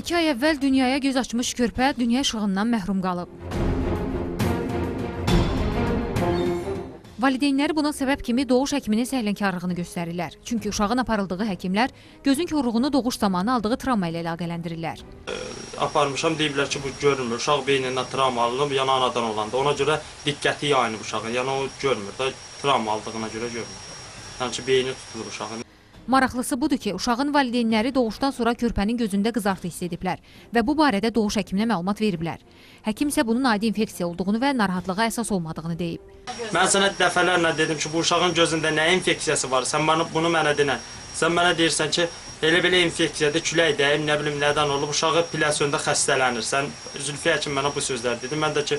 2 ay əvvəl dünyaya göz açmış körpə dünya işığından məhrum qalıb. Valideynləri buna səbəb kimi doğuş həkiminin səhlənkarlığını göstərirlər. Çünki uşağın aparıldığı həkimlər gözün korluğunu doğuş zamanı aldığı travma ilə əlaqələndirirlər. Aparmışam, deyiblər ki, bu görmür. Uşaq beynindən travma alınıb, yəni anadan olanda. Ona görə diqqəti yayınıb uşağın. Yəni o görmür da, travma aldığına görə görmür. Yəni ki, beyni tutulur uşağın. Maraqlısı budur ki, uşağın valideynləri doğuşdan sonra körpənin gözündə qızartı hiss ediblər və bu barədə doğuş həkiminə məlumat veriblər. Həkim isə bunun adi infeksiya olduğunu və narahatlığa əsas olmadığını deyib. Mən sənə dəfələrlə dedim ki, bu uşağın gözündə nə infeksiyası var? Sən bunu mənə denə. Sən mənə deyirsən ki, elə-belə infeksiyadır, külək dəyib, nə bilim nədən olub, uşağı plasiyonda xəstələnir. Sən Zülfiyə həkim mənə bu sözlər dedi. Mən də ki,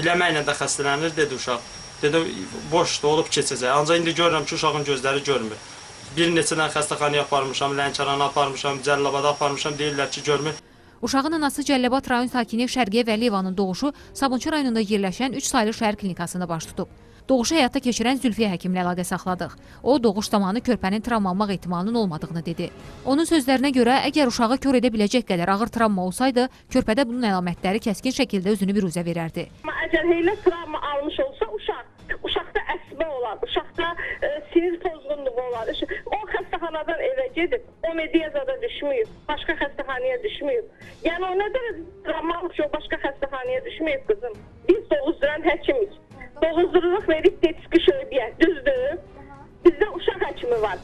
pləməklə də xəstələnir, dedi uşaq. Dedi, boşdur, olub keçəcək. Ancaq indi görürəm ki, uşağın gözləri görmür. Bir neçə dənə xəstəxanaya aparmışam, Lənkərana aparmışam, Cəlilabada aparmışam, deyirlər ki, görmür. Uşağın anası Cəlilabad rayon sakini Şərqiyə Vəliyevanın doğuşu Sabunçu rayonunda yerləşən 3 saylı şəhər klinikasında baş tutub. Doğuşu həyata keçirən Zülfiyə həkimlə əlaqə saxladıq. O, doğuş zamanı körpənin travmalanmaq ehtimalının olmadığını dedi. Onun sözlərinə görə, əgər uşağı kör edə biləcək qədər ağır travma olsaydı, körpədə bunun əlamətləri kəskin şəkildə özünü biruzə verərdi. Əgər elə travma almış olsa, uşaqda əsmə olar, uşaqda sinir pozğunluğu olar. O xəstəxanadan evə gedib, o mediazada düşməyib, başqa xəstəxanaya düşməyib. Yəni o nə qədər travma almış, o başqa xəstəxanaya düşməyib qızım. Biz doğuzduran həkimik. Doğuzdururuq verib tetik şöbəyə, düzdür. Bizdə uşaq həkimi var.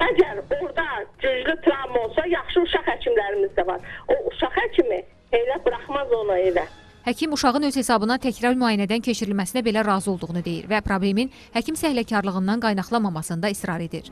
Əgər orada güclü travma olsa, yaxşı uşaq həkimlərimiz də var. O uşaq həkimi elə buraxmaz onu evə. Həkim uşağın öz hesabına təkrar müayinədən keçirilməsinə belə razı olduğunu deyir və problemin həkim səhlənkarlığından qaynaqlanmamasında israr edir.